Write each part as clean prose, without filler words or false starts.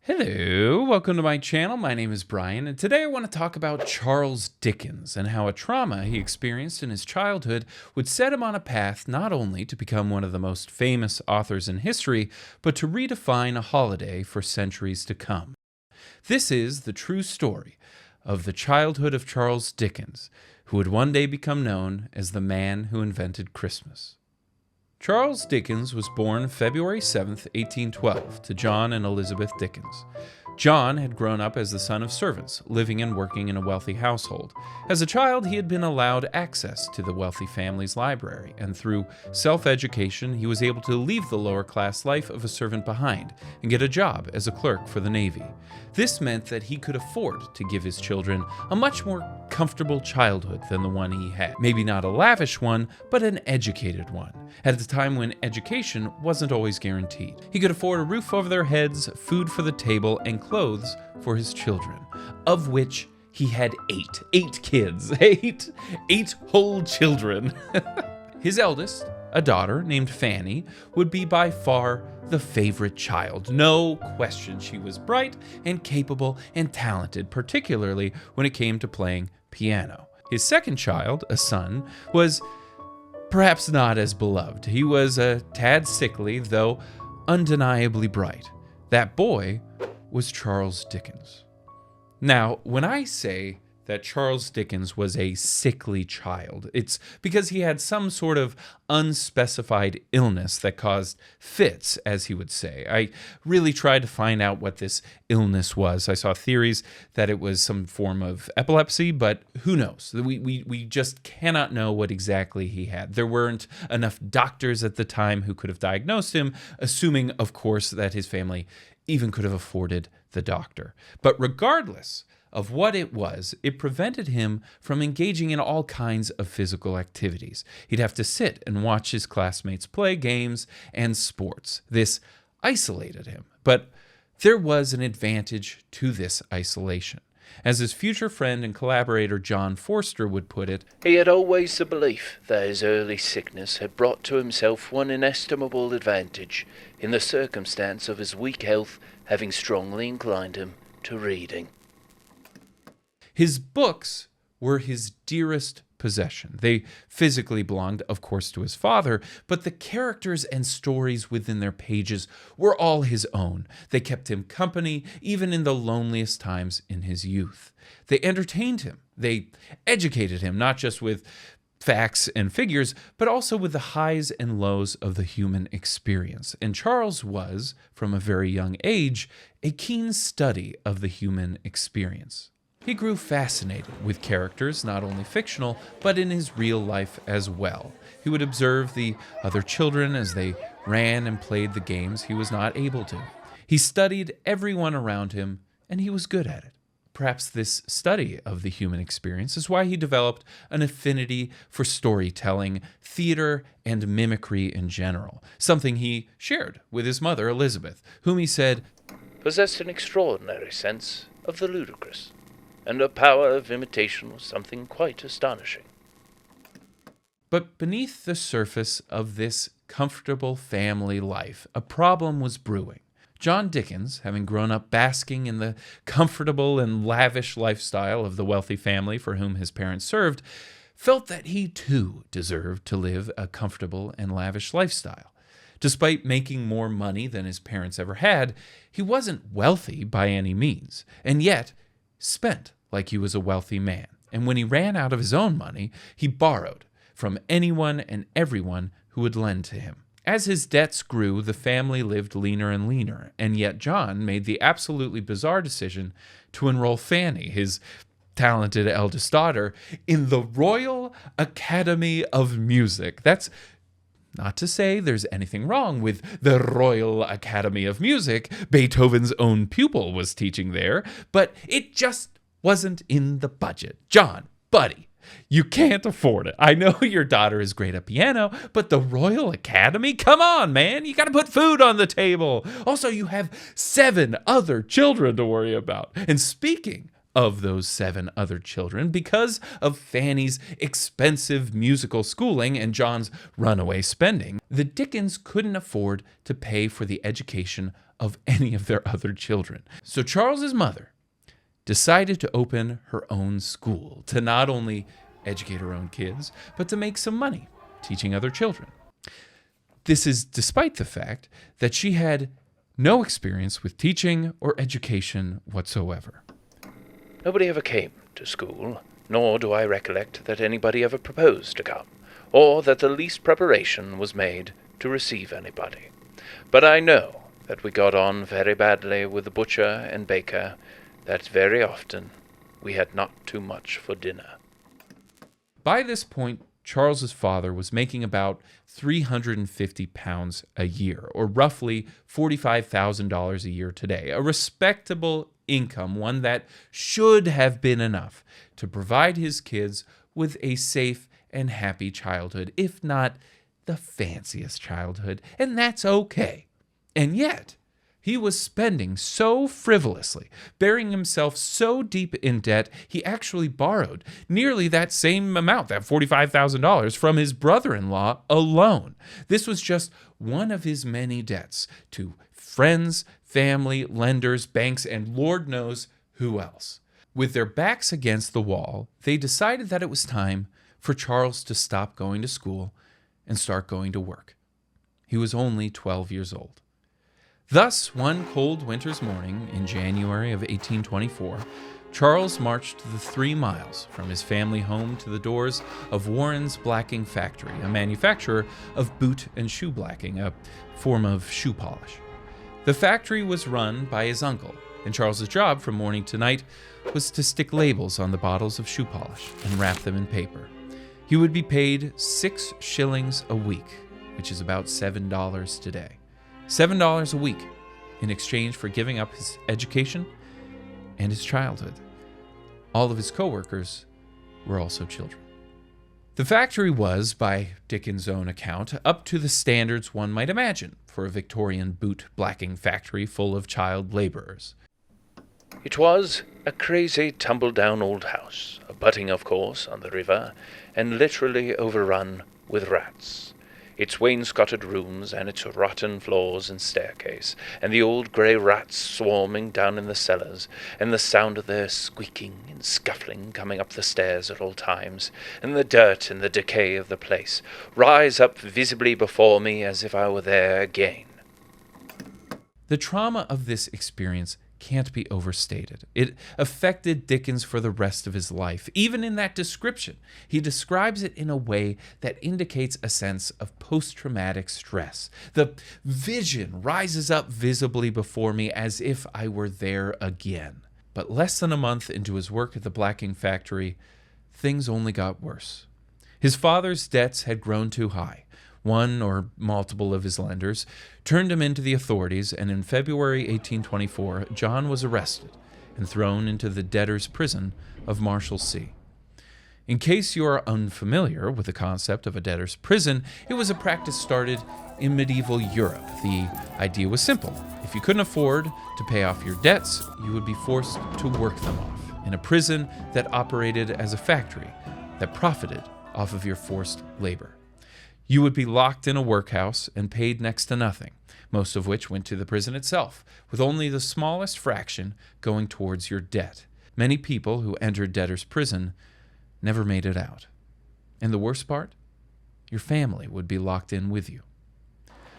Hello, welcome to my channel. My name is Bryan, and today I want to talk about Charles Dickens and how a trauma he experienced in his childhood would set him on a path not only to become one of the most famous authors in history, but to redefine a holiday for centuries to come. This is the true story of the childhood of Charles Dickens, who would one day become known as the man who invented Christmas. Charles Dickens was born February 7th, 1812, to John and Elizabeth Dickens. John had grown up as the son of servants, living and working in a wealthy household. As a child, he had been allowed access to the wealthy family's library, and through self-education, he was able to leave the lower-class life of a servant behind and get a job as a clerk for the Navy. This meant that he could afford to give his children a much more comfortable childhood than the one he had. Maybe not a lavish one, but an educated one, at a time when education wasn't always guaranteed. He could afford a roof over their heads, food for the table, and clothes for his children, of which he had eight kids, eight whole children. His eldest, a daughter named Fanny, would be by far the favorite child. No question, she was bright and capable and talented, particularly when it came to playing piano. His second child, a son, was perhaps not as beloved. He was a tad sickly, though undeniably bright. That boy was Charles Dickens. Now, when I say that Charles Dickens was a sickly child, it's because he had some sort of unspecified illness that caused fits, as he would say. I really tried to find out what this illness was. I saw theories that it was some form of epilepsy, but who knows? We just cannot know what exactly he had. There weren't enough doctors at the time who could have diagnosed him, assuming, of course, that his family even could have afforded the doctor. But regardless of what it was, it prevented him from engaging in all kinds of physical activities. He'd have to sit and watch his classmates play games and sports. This isolated him, but there was an advantage to this isolation. As his future friend and collaborator John Forster would put it, he had always the belief that his early sickness had brought to himself one inestimable advantage in the circumstance of his weak health having strongly inclined him to reading. His books were his dearest possession. They physically belonged, of course, to his father, but the characters and stories within their pages were all his own. They kept him company, even in the loneliest times in his youth. They entertained him. They educated him, not just with facts and figures, but also with the highs and lows of the human experience. And Charles was, from a very young age, a keen study of the human experience. He grew fascinated with characters, not only fictional, but in his real life as well. He would observe the other children as they ran and played the games he was not able to. He studied everyone around him, and he was good at it. Perhaps this study of the human experience is why he developed an affinity for storytelling, theater, and mimicry in general, something he shared with his mother, Elizabeth, whom he said possessed an extraordinary sense of the ludicrous, and a power of imitation was something quite astonishing. But beneath the surface of this comfortable family life, a problem was brewing. John Dickens, having grown up basking in the comfortable and lavish lifestyle of the wealthy family for whom his parents served, felt that he too deserved to live a comfortable and lavish lifestyle. Despite making more money than his parents ever had, he wasn't wealthy by any means, and yet spent like he was a wealthy man. And when he ran out of his own money, he borrowed from anyone and everyone who would lend to him. As his debts grew, the family lived leaner and leaner, and yet John made the absolutely bizarre decision to enroll Fanny, his talented eldest daughter, in the Royal Academy of Music. That's not to say there's anything wrong with the Royal Academy of Music. Beethoven's own pupil was teaching there, but it just wasn't in the budget. John, buddy, you can't afford it. I know your daughter is great at piano, but the Royal Academy? Come on, man. You got to put food on the table. Also, you have 7 other children to worry about. And speaking of those 7 other children, because of Fanny's expensive musical schooling and John's runaway spending, the Dickens couldn't afford to pay for the education of any of their other children. So Charles's mother decided to open her own school to not only educate her own kids, but to make some money teaching other children. This is despite the fact that she had no experience with teaching or education whatsoever. Nobody ever came to school, nor do I recollect that anybody ever proposed to come, or that the least preparation was made to receive anybody. But I know that we got on very badly with the butcher and baker, that very often we had not too much for dinner. By this point, Charles's father was making about £350 a year, or roughly $45,000 a year today, a respectable income, one that should have been enough to provide his kids with a safe and happy childhood, if not the fanciest childhood, and that's okay. And yet, he was spending so frivolously, burying himself so deep in debt, he actually borrowed nearly that same amount, that $45,000, from his brother-in-law alone. This was just one of his many debts to friends, family, lenders, banks, and Lord knows who else. With their backs against the wall, they decided that it was time for Charles to stop going to school and start going to work. He was only 12 years old. Thus, one cold winter's morning in January of 1824, Charles marched the 3 miles from his family home to the doors of Warren's Blacking Factory, a manufacturer of boot and shoe blacking, a form of shoe polish. The factory was run by his uncle, and Charles's job from morning to night was to stick labels on the bottles of shoe polish and wrap them in paper. He would be paid 6 shillings a week, which is about $7 today. $7 a week in exchange for giving up his education and his childhood. All of his co-workers were also children. The factory was, by Dickens' own account, up to the standards one might imagine for a Victorian boot blacking factory full of child laborers. It was a crazy, tumble-down old house, abutting, of course, on the river, and literally overrun with rats. Its wainscoted rooms, and its rotten floors and staircase, and the old grey rats swarming down in the cellars, and the sound of their squeaking and scuffling coming up the stairs at all times, and the dirt and the decay of the place, rise up visibly before me as if I were there again. The trauma of this experience can't be overstated. It affected Dickens for the rest of his life. Even in that description, he describes it in a way that indicates a sense of post-traumatic stress. The vision rises up visibly before me as if I were there again. But less than a month into his work at the blacking factory, things only got worse. His father's debts had grown too high. One or multiple of his lenders turned him into the authorities, and in February 1824, John was arrested and thrown into the debtor's prison of Marshalsea. In case you are unfamiliar with the concept of a debtor's prison, it was a practice started in medieval Europe. The idea was simple. If you couldn't afford to pay off your debts, you would be forced to work them off in a prison that operated as a factory that profited off of your forced labor. You would be locked in a workhouse and paid next to nothing, most of which went to the prison itself, with only the smallest fraction going towards your debt. Many people who entered debtor's prison never made it out. And the worst part? Your family would be locked in with you.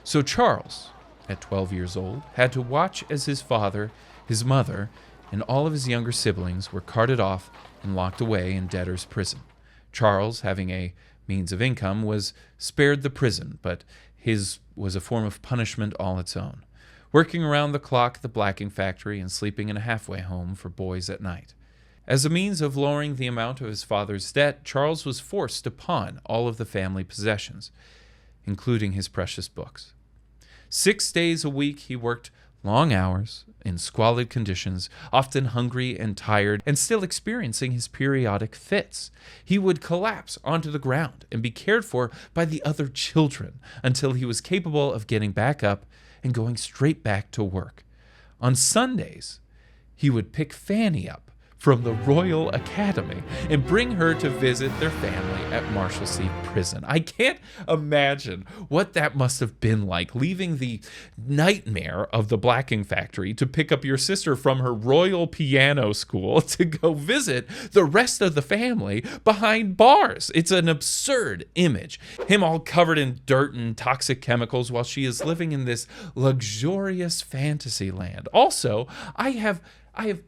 So Charles, at 12 years old, had to watch as his father, his mother, and all of his younger siblings were carted off and locked away in debtor's prison. Charles, having a means of income, was spared the prison, but his was a form of punishment all its own. Working around the clock at the blacking factory and sleeping in a halfway home for boys at night. As a means of lowering the amount of his father's debt, Charles was forced to pawn all of the family possessions, including his precious books. 6 days a week he worked long hours in squalid conditions, often hungry and tired, and still experiencing his periodic fits. He would collapse onto the ground and be cared for by the other children until he was capable of getting back up and going straight back to work. On Sundays, he would pick Fanny up from the Royal Academy and bring her to visit their family at Marshalsea Prison. I can't imagine what that must have been like, leaving the nightmare of the blacking factory to pick up your sister from her royal piano school to go visit the rest of the family behind bars. It's an absurd image. Him all covered in dirt and toxic chemicals while she is living in this luxurious fantasy land. Also, I have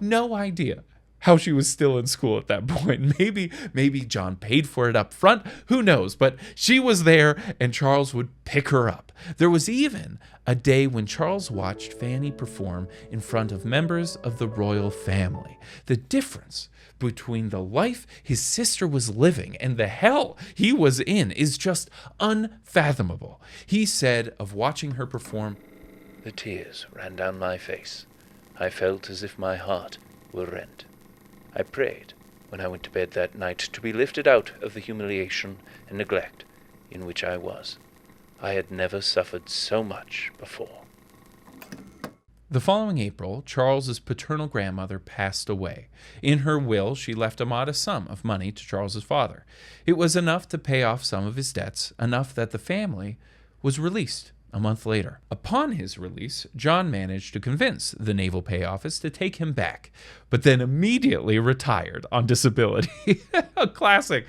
no idea how she was still in school at that point. Maybe John paid for it up front. Who knows? But she was there, and Charles would pick her up. There was even a day when Charles watched Fanny perform in front of members of the royal family. The difference between the life his sister was living and the hell he was in is just unfathomable. He said of watching her perform, "The tears ran down my face. I felt as if my heart were rent. I prayed, when I went to bed that night, to be lifted out of the humiliation and neglect in which I was. I had never suffered so much before." The following April, Charles's paternal grandmother passed away. In her will, she left a modest sum of money to Charles's father. It was enough to pay off some of his debts, enough that the family was released a month later. Upon his release, John managed to convince the Naval Pay Office to take him back, but then immediately retired on disability. A classic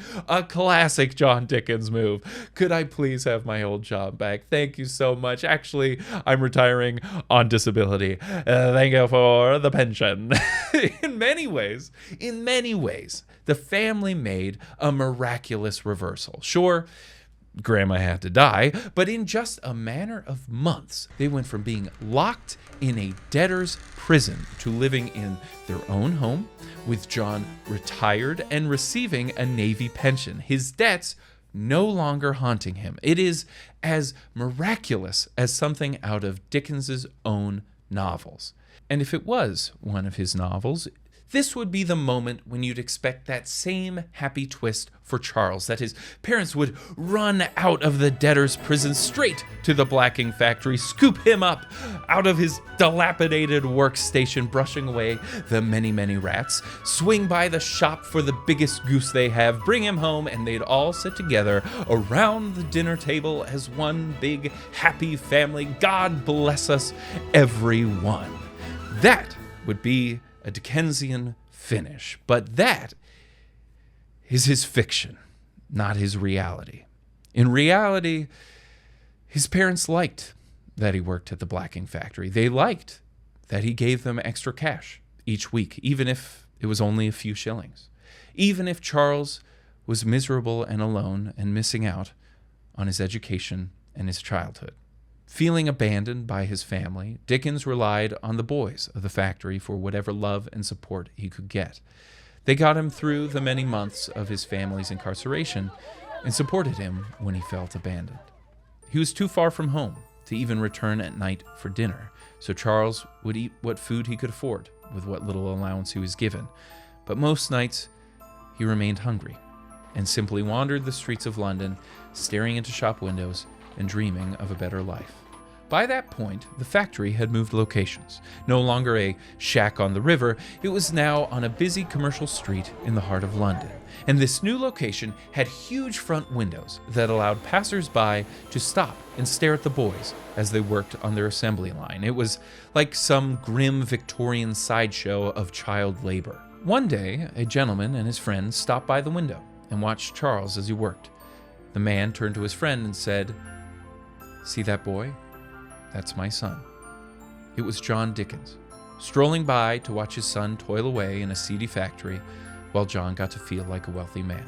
John Dickens move. Could I please have my old job back? Thank you so much. Actually, I'm retiring on disability. Thank you for the pension. In many ways, the family made a miraculous reversal. Sure, Grandma had to die, but in just a matter of months, they went from being locked in a debtor's prison to living in their own home, with John retired and receiving a Navy pension. His debts no longer haunting him. It is as miraculous as something out of Dickens's own novels. And if it was one of his novels, this would be the moment when you'd expect that same happy twist for Charles, that his parents would run out of the debtor's prison straight to the blacking factory, scoop him up out of his dilapidated workstation, brushing away the many, many rats, swing by the shop for the biggest goose they have, bring him home, and they'd all sit together around the dinner table as one big happy family. God bless us, everyone. That would be a Dickensian finish, but that is his fiction, not his reality. In reality, his parents liked that he worked at the blacking factory. They liked that he gave them extra cash each week, even if it was only a few shillings. Even if Charles was miserable and alone and missing out on his education and his childhood. Feeling abandoned by his family, Dickens relied on the boys of the factory for whatever love and support he could get. They got him through the many months of his family's incarceration and supported him when he felt abandoned. He was too far from home to even return at night for dinner, so Charles would eat what food he could afford with what little allowance he was given. But most nights, he remained hungry and simply wandered the streets of London, staring into shop windows and dreaming of a better life. By that point, the factory had moved locations. No longer a shack on the river, it was now on a busy commercial street in the heart of London. And this new location had huge front windows that allowed passers-by to stop and stare at the boys as they worked on their assembly line. It was like some grim Victorian sideshow of child labor. One day, a gentleman and his friend stopped by the window and watched Charles as he worked. The man turned to his friend and said, "See that boy? That's my son." It was John Dickens, strolling by to watch his son toil away in a seedy factory while John got to feel like a wealthy man.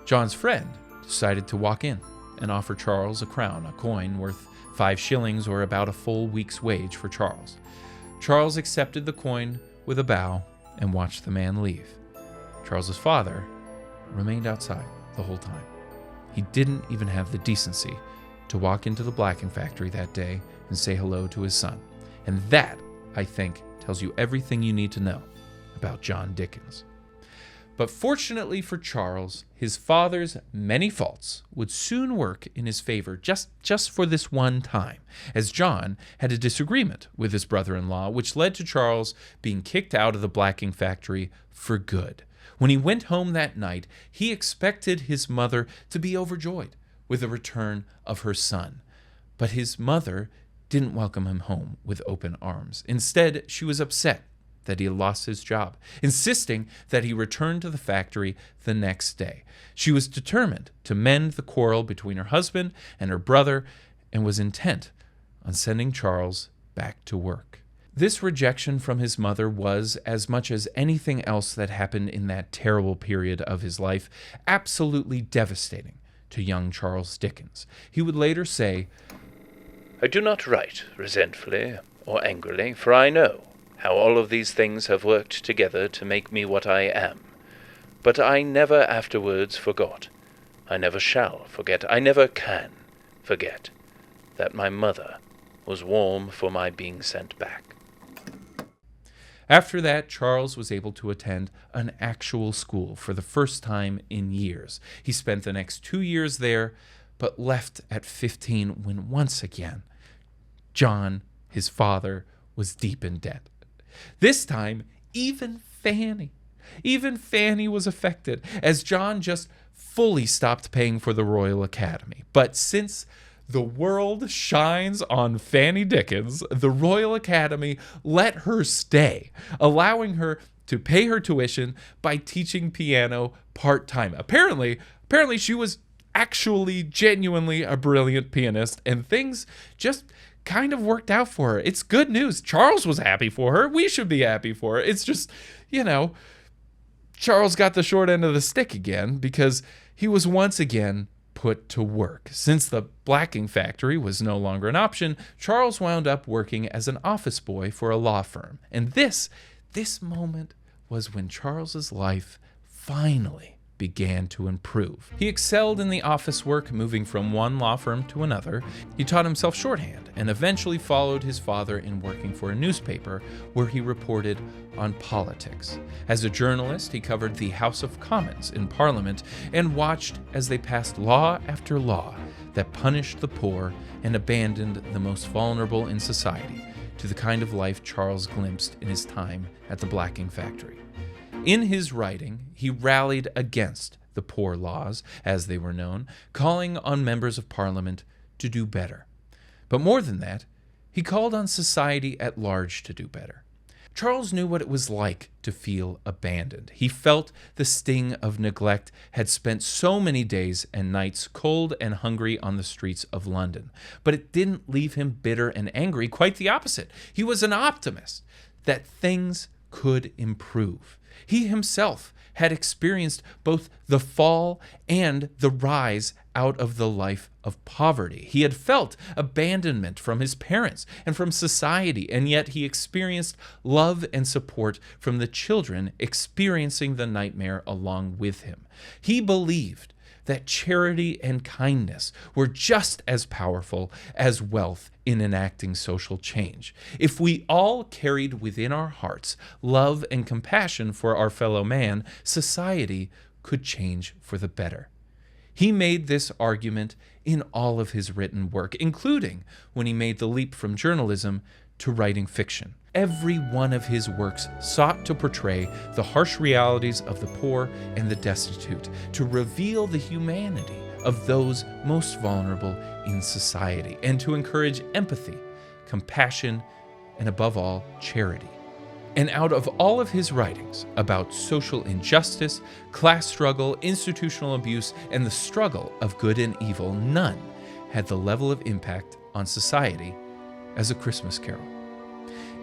John's friend decided to walk in and offer Charles a crown, a coin worth 5 shillings or about a full week's wage for Charles. Charles accepted the coin with a bow and watched the man leave. Charles's father remained outside the whole time. He didn't even have the decency to walk into the blacking factory that day and say hello to his son. And that, I think, tells you everything you need to know about John Dickens. But fortunately for Charles, his father's many faults would soon work in his favor just for this one time, as John had a disagreement with his brother-in-law, which led to Charles being kicked out of the blacking factory for good. When he went home that night, he expected his mother to be overjoyed with the return of her son. But his mother didn't welcome him home with open arms. Instead, she was upset that he had lost his job, insisting that he return to the factory the next day. She was determined to mend the quarrel between her husband and her brother and was intent on sending Charles back to work. This rejection from his mother was, as much as anything else that happened in that terrible period of his life, absolutely devastating to young Charles Dickens. He would later say, "I do not write resentfully or angrily, for I know how all of these things have worked together to make me what I am. But I never afterwards forgot, I never shall forget, I never can forget, that my mother was warm for my being sent back." After that, Charles was able to attend an actual school for the first time in years. He spent the next 2 years there, but left at 15 when once again, John, his father, was deep in debt. This time, even Fanny was affected, as John just fully stopped paying for the Royal Academy. But since the world shines on Fanny Dickens, the Royal Academy let her stay, allowing her to pay her tuition by teaching piano part-time. Apparently she was actually genuinely a brilliant pianist, and things just kind of worked out for her. It's good news. Charles was happy for her. We should be happy for her. It's just, Charles got the short end of the stick again because he was once again put to work. Since the blacking factory was no longer an option, Charles wound up working as an office boy for a law firm. And this moment was when Charles's life finally began to improve. He excelled in the office work, moving from one law firm to another. He taught himself shorthand and eventually followed his father in working for a newspaper where he reported on politics. As a journalist, he covered the House of Commons in Parliament and watched as they passed law after law that punished the poor and abandoned the most vulnerable in society, to the kind of life Charles glimpsed in his time at the blacking factory. In his writing, he rallied against the poor laws, as they were known, calling on members of Parliament to do better. But more than that, he called on society at large to do better. Charles knew what it was like to feel abandoned. He felt the sting of neglect, had spent so many days and nights cold and hungry on the streets of London. But it didn't leave him bitter and angry, quite the opposite. He was an optimist that things could improve. He himself had experienced both the fall and the rise out of the life of poverty. He had felt abandonment from his parents and from society, and yet he experienced love and support from the children experiencing the nightmare along with him. He believed that charity and kindness were just as powerful as wealth in enacting social change. If we all carried within our hearts love and compassion for our fellow man, society could change for the better. He made this argument in all of his written work, including when he made the leap from journalism to writing fiction. Every one of his works sought to portray the harsh realities of the poor and the destitute, to reveal the humanity of those most vulnerable in society, and to encourage empathy, compassion, and above all, charity. And out of all of his writings about social injustice, class struggle, institutional abuse, and the struggle of good and evil, none had the level of impact on society as A Christmas Carol.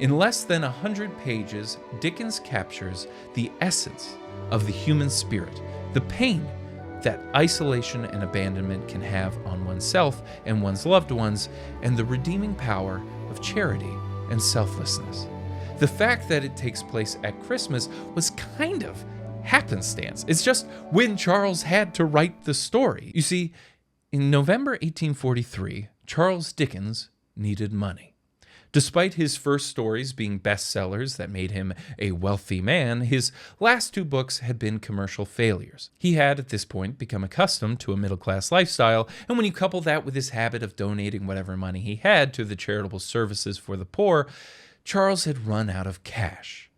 In less than 100 pages, Dickens captures the essence of the human spirit, the pain that isolation and abandonment can have on oneself and one's loved ones, and the redeeming power of charity and selflessness. The fact that it takes place at Christmas was kind of happenstance. It's just when Charles had to write the story. You see, in November 1843, Charles Dickens needed money. Despite his first stories being bestsellers that made him a wealthy man, his last two books had been commercial failures. He had, at this point, become accustomed to a middle-class lifestyle, and when you couple that with his habit of donating whatever money he had to the charitable services for the poor, Charles had run out of cash.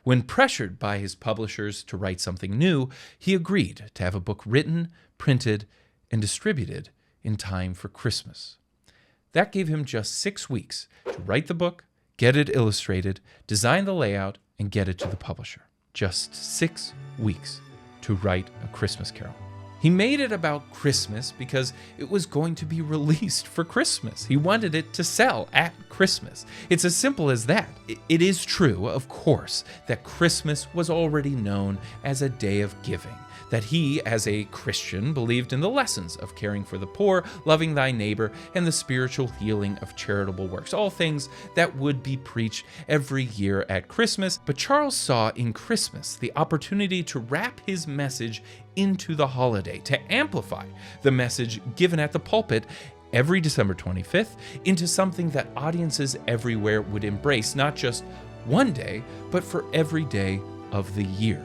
When pressured by his publishers to write something new, he agreed to have a book written, printed, and distributed in time for Christmas. That gave him just 6 weeks to write the book, get it illustrated, design the layout, and get it to the publisher. Just 6 weeks to write A Christmas Carol. He made it about Christmas because it was going to be released for Christmas. He wanted it to sell at Christmas. It's as simple as that. It is true, of course, that Christmas was already known as a day of giving, that he, as a Christian, believed in the lessons of caring for the poor, loving thy neighbor, and the spiritual healing of charitable works, all things that would be preached every year at Christmas. But Charles saw in Christmas the opportunity to wrap his message into the holiday, to amplify the message given at the pulpit every December 25th into something that audiences everywhere would embrace, not just one day, but for every day of the year.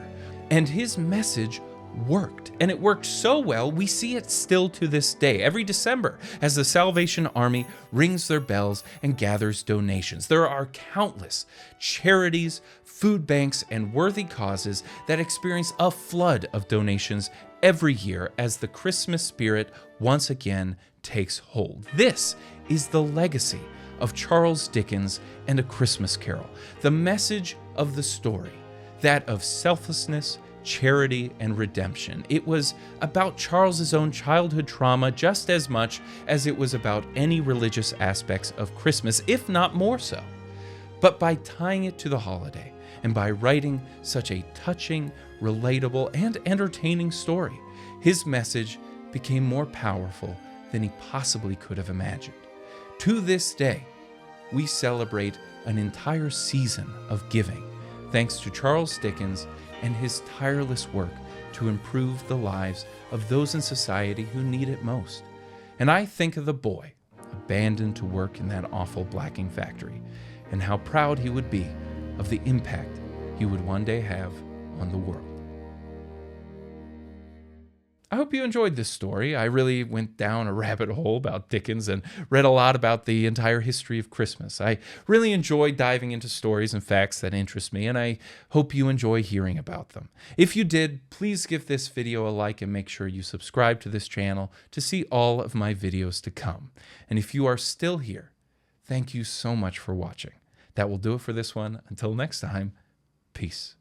And his message worked, and it worked so well we see it still to this day every December as the Salvation Army rings their bells and gathers donations. There are countless charities, food banks, and worthy causes that experience a flood of donations every year as the Christmas spirit once again takes hold. This is the legacy of Charles Dickens and A Christmas Carol, the message of the story, that of selflessness, charity, and redemption. It was about Charles's own childhood trauma just as much as it was about any religious aspects of Christmas, if not more so. But by tying it to the holiday and by writing such a touching, relatable, and entertaining story, his message became more powerful than he possibly could have imagined. To this day, we celebrate an entire season of giving, thanks to Charles Dickens and his tireless work to improve the lives of those in society who need it most. And I think of the boy abandoned to work in that awful blacking factory, and how proud he would be of the impact he would one day have on the world. I hope you enjoyed this story. I really went down a rabbit hole about Dickens and read a lot about the entire history of Christmas. I really enjoy diving into stories and facts that interest me, and I hope you enjoy hearing about them. If you did, please give this video a like and make sure you subscribe to this channel to see all of my videos to come. And if you are still here, thank you so much for watching. That will do it for this one. Until next time, peace.